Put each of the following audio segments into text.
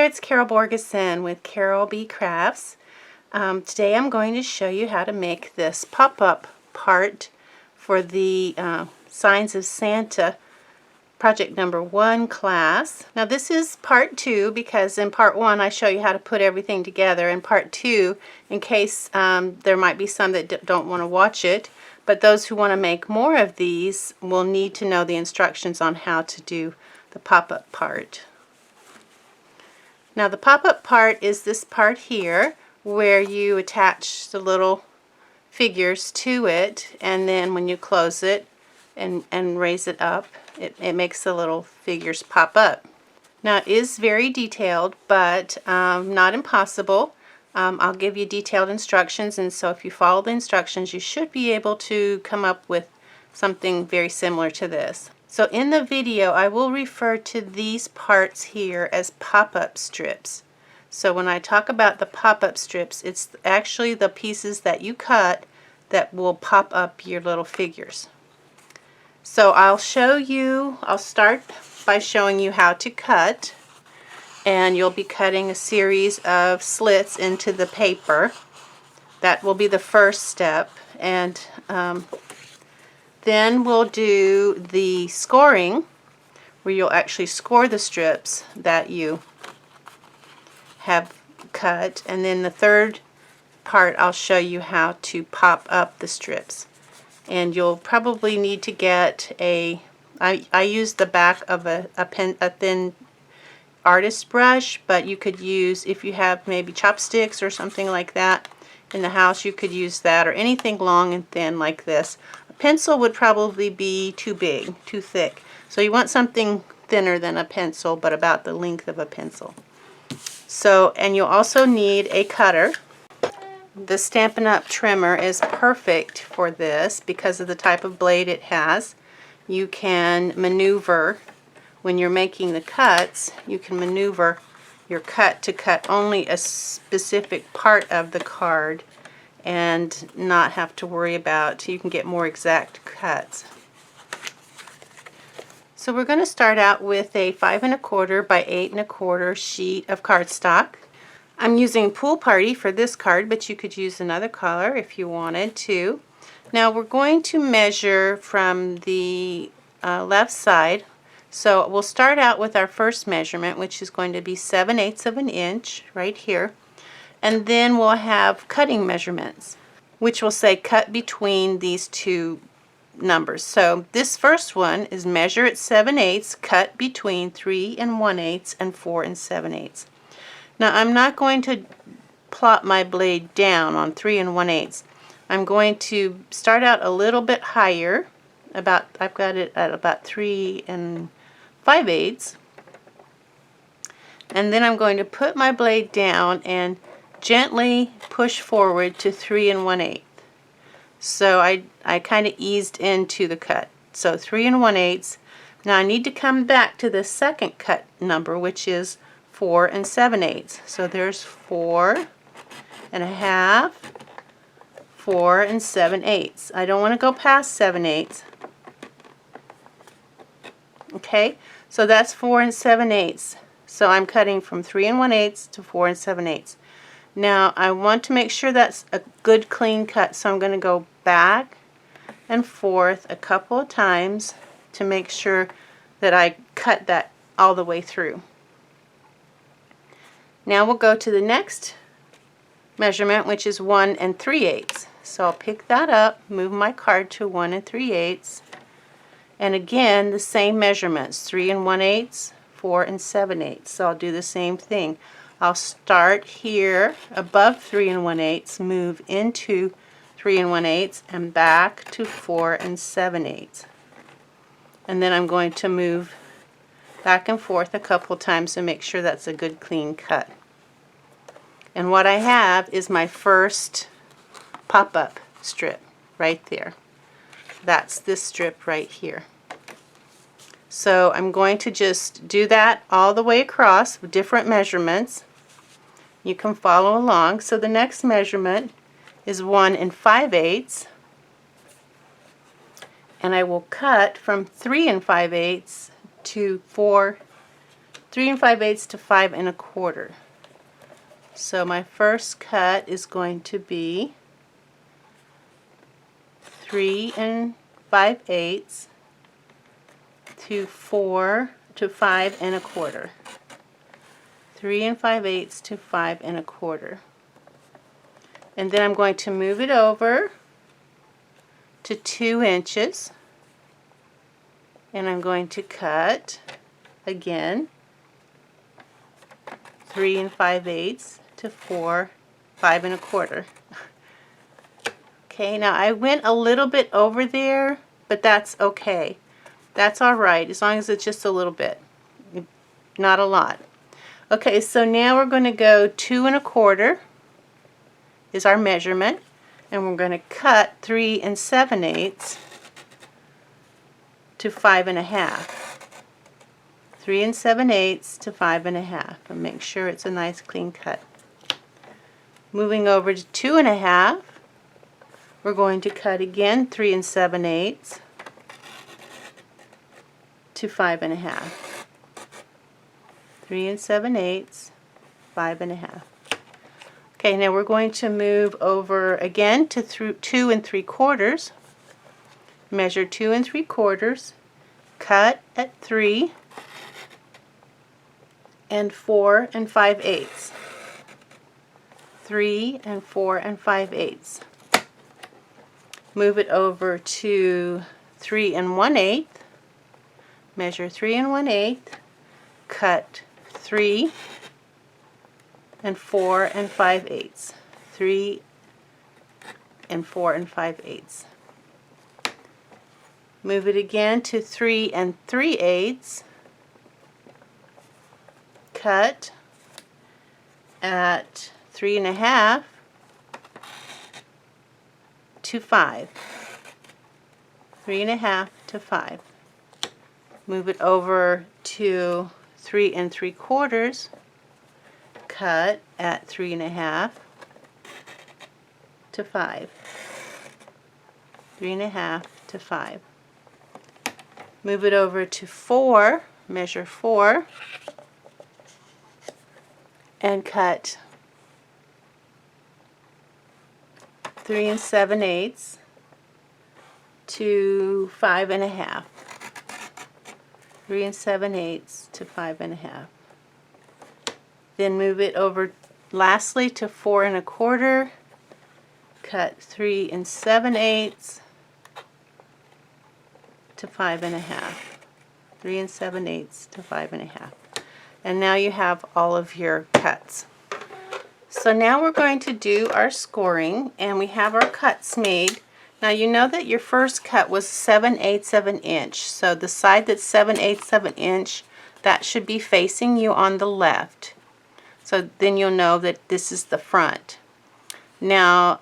there, it's Carol Borgeson with Carol B Crafts. Today I'm going to show you how to make this pop-up part for the Signs of Santa project number 1 class. Now this is part 2 because in part 1 I show you how to put everything together. In part 2, in case there might be some that don't want to watch it, but those who want to make more of these will need to know the instructions on how to do the pop-up part. Now the pop-up part is this part here where you attach the little figures to it, and then when you close it and raise it up, it makes the little figures pop up. Now it is very detailed, but not impossible. I'll give you detailed instructions, and so if you follow the instructions you should be able to come up with something very similar to this. So in the video I will refer to these parts here as pop-up strips. So when I talk about the pop-up strips, it's actually the pieces that you cut that will pop up your little figures. So I'll start by showing you how to cut, and you'll be cutting a series of slits into the paper. That will be the first step, and then we'll do the scoring, where you'll actually score the strips that you have cut, and then the third part I'll show you how to pop up the strips. And you'll probably need to get I use the back of a thin artist brush, but you could use, if you have maybe chopsticks or something like that in the house, you could use that, or anything long and thin like this. A pencil would probably be too big, too thick. So you want something thinner than a pencil, but about the length of a pencil. So, and you'll also need a cutter. The Stampin' Up! Trimmer is perfect for this because of the type of blade it has. You can maneuver, when you're making the cuts, you can maneuver your cut to cut only a specific part of the card and not have to worry about, you can get more exact cuts. So we're going to start out with a 5 1/4 by 8 1/4 sheet of cardstock. I'm using Pool Party for this card, but you could use another color if you wanted to. Now we're going to measure from the left side. So we'll start out with our first measurement, which is going to be 7/8 of an inch right here. And then we'll have cutting measurements, which will say cut between these two numbers. So this first one is measure at 7/8, cut between 3 1/8 and 4 7/8. Now I'm not going to plop my blade down on 3 1/8. I'm going to start out a little bit higher. I've got it at about 3 5/8, and then I'm going to put my blade down and gently push forward to 3 1/8. So I kind of eased into the cut. So 3 1/8. Now I need to come back to the second cut number, which is 4 7/8. So there's 4 1/2, 4 7/8. I don't want to go past 7/8. Okay, so that's 4 7/8. So I'm cutting from 3 1/8 to 4 7/8. Now I want to make sure that's a good clean cut, so I'm going to go back and forth a couple of times to make sure that I cut that all the way through. Now we'll go to the next measurement, which is 1 3/8. So I'll pick that up, move my card to 1 3/8, and again the same measurements, 3 1/8, 4 7/8. So I'll do the same thing. I'll start here above 3 1/8, move into 3 1/8, and back to 4 7/8. And then I'm going to move back and forth a couple times to make sure that's a good clean cut. And what I have is my first pop-up strip right there. That's this strip right here. So I'm going to just do that all the way across with different measurements. You can follow along. So the next measurement is 1 5/8, and I will cut from 3 5/8 to 4 3 5/8 to 5 1/4. So my first cut is going to be 3 5/8 to 5 1/4. 3 5/8 to 5 1/4. And then I'm going to move it over to 2 inches, and I'm going to cut again 3 5/8 to 5 1/4. Okay, now I went a little bit over there, but that's okay. That's all right, as long as it's just a little bit, not a lot. Okay, so now we're going to go 2 1/4 is our measurement, and we're going to cut 3 7/8 to 5 1/2. 3 7/8 to 5 1/2, and make sure it's a nice clean cut. Moving over to 2 1/2, we're going to cut again 3 7/8 to 5 1/2. 3 7/8, 5 1/2. Okay, now we're going to move over again to 2 3/4. Measure 2 3/4, cut at 3 and 4 5/8. 3 and 4 5/8. Move it over to 3 1/8. Measure 3 1/8, cut 3 and 4 5/8. 3 and 4 5/8. Move it again to 3 3/8. Cut at 3 1/2 to 5. 3 1/2 to 5. Move it over to 3 3/4. Cut at 3 1/2 to 5. 3 1/2 to 5. Move it over to 4, measure 4, and cut 3 7/8 to 5 1/2. 3 7/8 to 5 1/2. Then move it over lastly to 4 1/4, cut 3 7/8 to 5 1/2. 3 7/8 to 5 1/2. And now you have all of your cuts. So now we're going to do our scoring, and we have our cuts made. Now you know that your first cut was 7/8 of an inch, so the side that's 7/8 of an inch, that should be facing you on the left. So then you'll know that this is the front. Now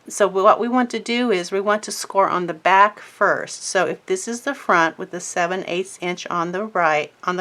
so what we want to do is we want to score on the back first. So if this is the front with the 7/8 inch on the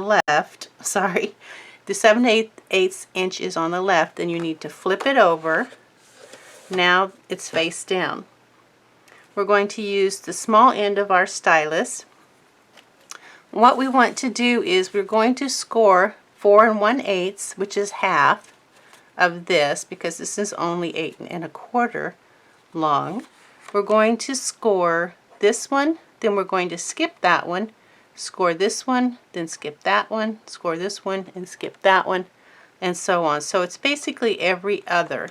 left, sorry, the 7/8 inch is on the left, then you need to flip it over. Now it's face down. We're going to use the small end of our stylus. What we want to do is we're going to score 4 1/8, which is half of this, because this is only 8 1/4 long. We're going to score this one, then we're going to skip that one, score this one, then skip that one, score this one, and skip that one, and so on. So it's basically every other.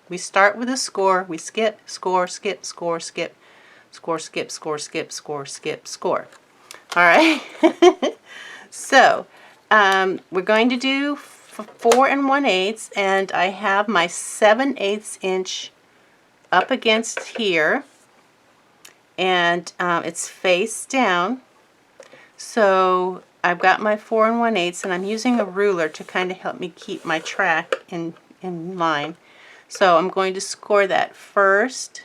We start with a score, we skip, score, skip, score, skip, score, skip, score, skip, score, skip, score. All right. So we're going to do 4 1/8, and I have my 7/8 inch up against here, and it's face down. So I've got my 4 1/8, and I'm using a ruler to kind of help me keep my track in line. So I'm going to score that first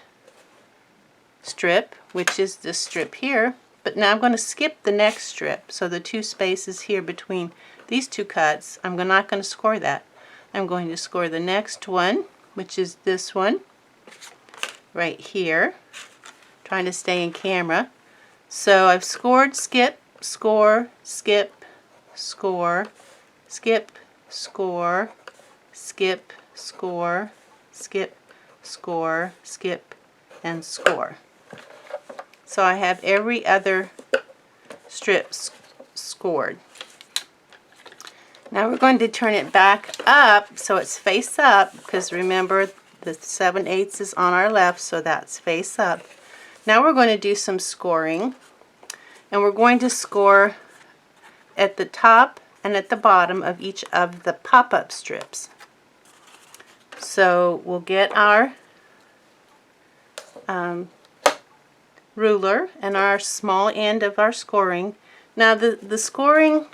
strip, which is this strip here, but now I'm going to skip the next strip. So the 2 spaces here between these 2 cuts, I'm not going to score that. I'm going to score the next one, which is this one right here. Trying to stay in camera. So I've scored, skip, score, skip, score, skip, score, skip, score, skip, score, skip, and score. So I have every other strip scored. Now we're going to turn it back up so it's face up, because remember the 7/8 is on our left, so that's face up. Now we're going to do some scoring, and we're going to score at the top and at the bottom of each of the pop-up strips. So we'll get our ruler and our small end of our scoring. Now the scoring,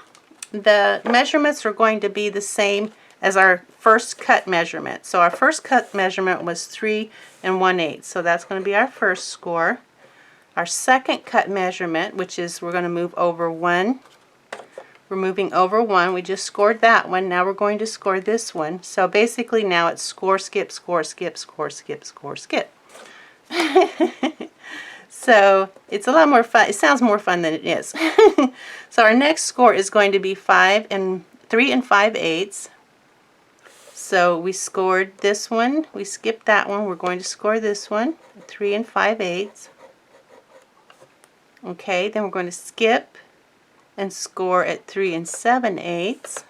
the measurements are going to be the same as our first cut measurement. So our first cut measurement was 3 1/8. So that's going to be our first score. Our second cut measurement, which is we're going to move over 1. We're moving over 1. We just scored that one. Now we're going to score this one. So basically now it's score, skip, score, skip, score, skip, score, skip. So it's a lot more fun. It sounds more fun than it is. So our next score is going to be 3 5/8. So we scored this one. We skipped that one. We're going to score this one, 3 5/8. Okay, then we're going to skip and score at 3 7/8.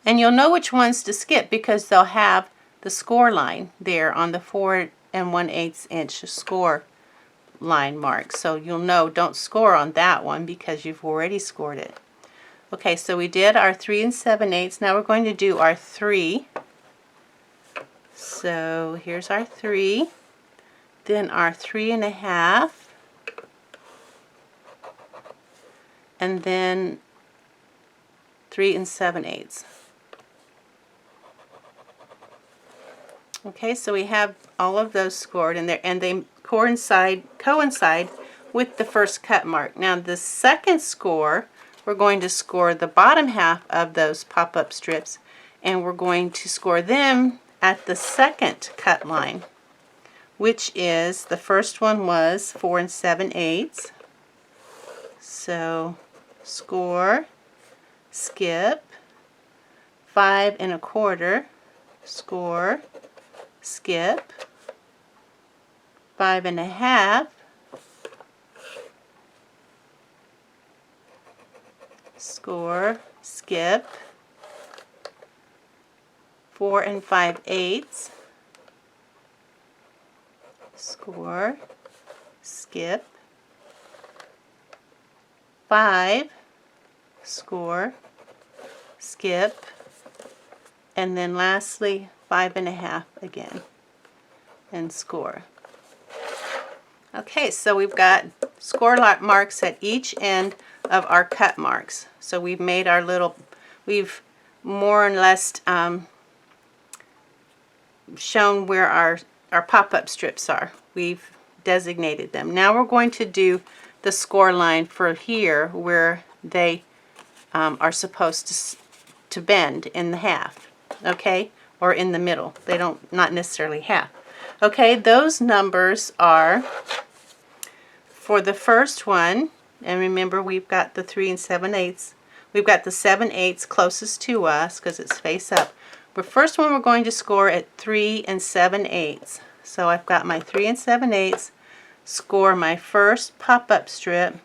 And you'll know which ones to skip because they'll have the score line there on the 4 1/8 inch score line mark. So you'll know don't score on that one because you've already scored it. Okay, so we did our 3 7/8. Now we're going to do our 3. So here's our 3. Then our 3 1/2. And then 3 7/8. Okay, so we have all of those scored in there, and they coincide with the first cut mark. Now the second score, we're going to score the bottom half of those pop-up strips, and we're going to score them at the second cut line, which is, the first one was 4 7/8. So score, skip, 5 1/4, score, skip, 5 1/2, score, skip, 4 5/8, score, skip, 5, score, skip, and then lastly 5 1/2 again, and score. Okay, so we've got score marks at each end of our cut marks. So we've made our little, we've more or less shown where our pop-up strips are. We've designated them. Now we're going to do the score line for here where they are supposed to bend in the half, okay, or in the middle. They don't, not necessarily half. Okay, those numbers are for the first one, and remember we've got the 3 7/8. We've got the 7/8 closest to us because it's face up. The first one we're going to score at 3 7/8. So I've got my 3 7/8, score my first pop-up strip.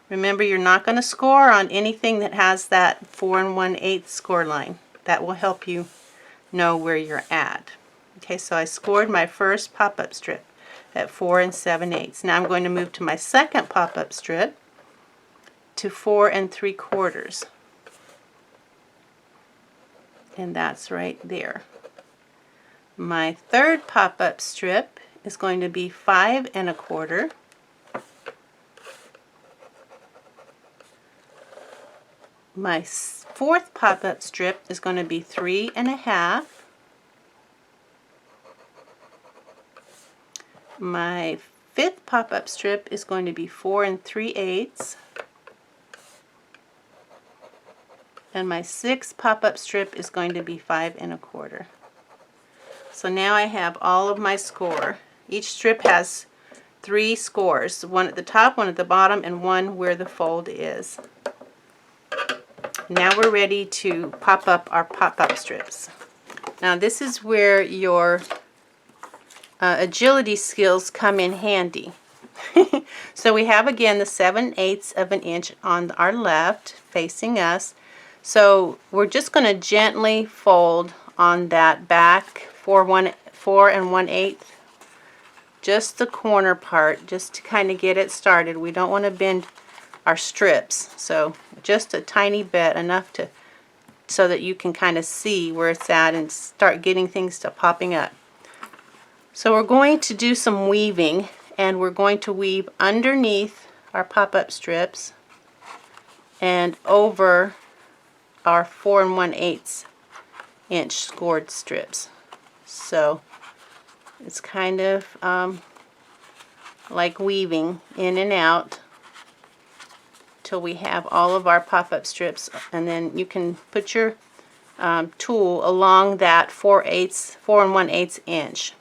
Remember, you're not going to score on anything that has that 4 1/8 score line. That will help you know where you're at. Okay, so I scored my first pop-up strip at 4 7/8. Now I'm going to move to my second pop-up strip to 4 3/4. And that's right there. My third pop-up strip is going to be 5 1/4. My fourth pop-up strip is going to be 3 1/2. My fifth pop-up strip is going to be 4 3/8. And my sixth pop-up strip is going to be 5 1/4. So now I have all of my score. Each strip has 3 scores, one at the top, one at the bottom, and one where the fold is. Now we're ready to pop up our pop-up strips. Now this is where your agility skills come in handy. So we have again the 7/8 of an inch on our left facing us. So we're just going to gently fold on that back 4 1/8, just the corner part, just to kind of get it started. We don't want to bend our strips, so just a tiny bit, enough to so that you can kind of see where it's at and start getting things to popping up. So we're going to do some weaving, and we're going to weave underneath our pop-up strips and over our 4 1/8 inch scored strips. So it's kind of like weaving in and out till we have all of our pop-up strips, and then you can put your tool along that 4 1/8 inch.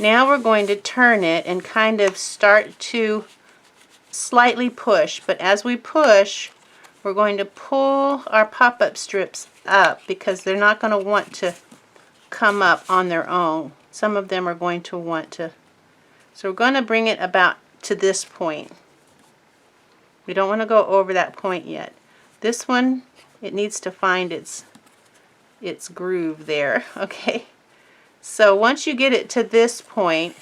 Now we're going to turn it and kind of start to slightly push, but as we push, we're going to pull our pop-up strips up because they're not going to want to come up on their own. Some of them are going to want to. So we're going to bring it about to this point. We don't want to go over that point yet. This one, it needs to find its groove there, okay? So once you get it to this point,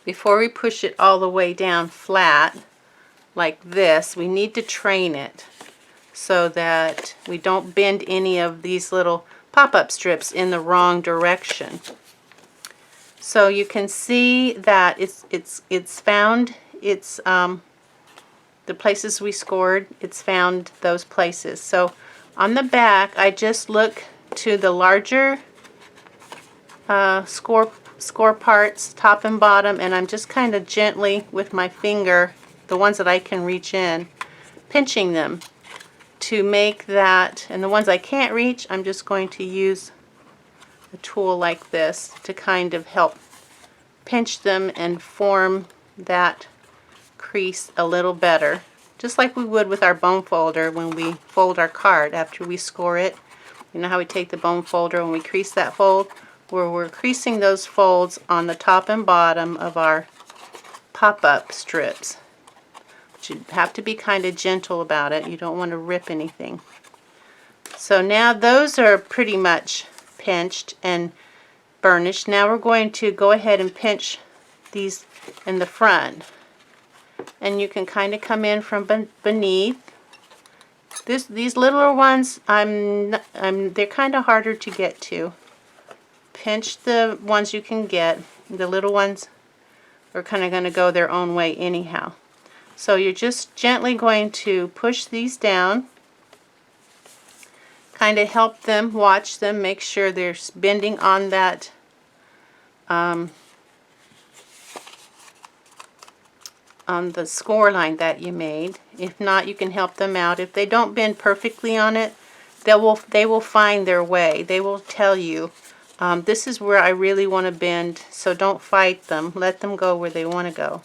before we push it all the way down flat like this, we need to train it so that we don't bend any of these little pop-up strips in the wrong direction. So you can see that it's found its the places we scored. It's found those places. So on the back, I just look to the larger score parts, top and bottom, and I'm just kind of gently with my finger, the ones that I can reach in, pinching them to make that, and the ones I can't reach, I'm just going to use a tool like this to kind of help pinch them and form that crease a little better, just like we would with our bone folder when we fold our card after we score it. You know how we take the bone folder and we crease that fold? Where we're creasing those folds on the top and bottom of our pop-up strips. But you have to be kind of gentle about it. You don't want to rip anything. So now those are pretty much pinched and burnished. Now we're going to go ahead and pinch these in the front. And you can kind of come in from beneath. These littler ones, they're kind of harder to get to. Pinch the ones you can get. The little ones are kind of going to go their own way anyhow. So you're just gently going to push these down, kind of help them, watch them, make sure they're bending on that on the score line that you made. If not, you can help them out. If they don't bend perfectly on it, they will find their way. They will tell you, this is where I really want to bend, so don't fight them. Let them go where they want to go,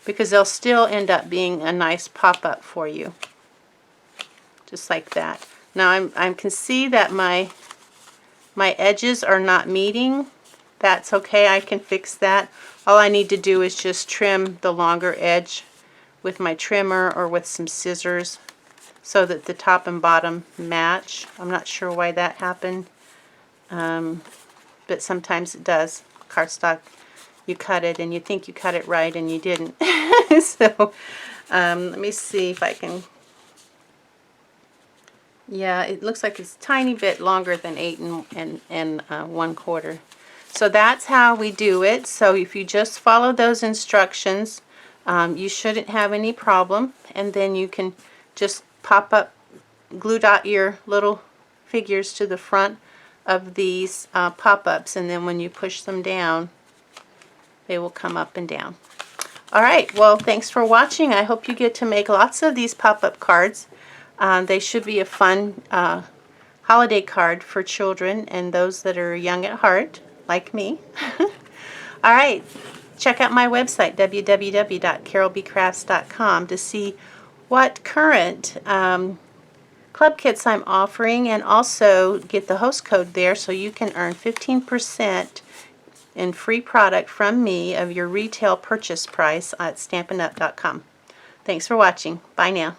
because they'll still end up being a nice pop-up for you. Just like that. Now I can see that my edges are not meeting. That's okay, I can fix that. All I need to do is just trim the longer edge with my trimmer or with some scissors so that the top and bottom match. I'm not sure why that happened. But sometimes it does. Cardstock, you cut it and you think you cut it right and you didn't. So let me see if I can. Yeah, it looks like it's a tiny bit longer than 8 and 1/4. So that's how we do it. So if you just follow those instructions, you shouldn't have any problem. And then you can just glue dot your little figures to the front of these pop-ups, and then when you push them down, they will come up and down. Alright, well, thanks for watching. I hope you get to make lots of these pop-up cards. They should be a fun holiday card for children and those that are young at heart, like me. Alright, check out my website, www.carolbcrafts.com, to see what current club kits I'm offering, and also get the host code there so you can earn 15% in free product from me of your retail purchase price at stampinup.com. Thanks for watching. Bye now.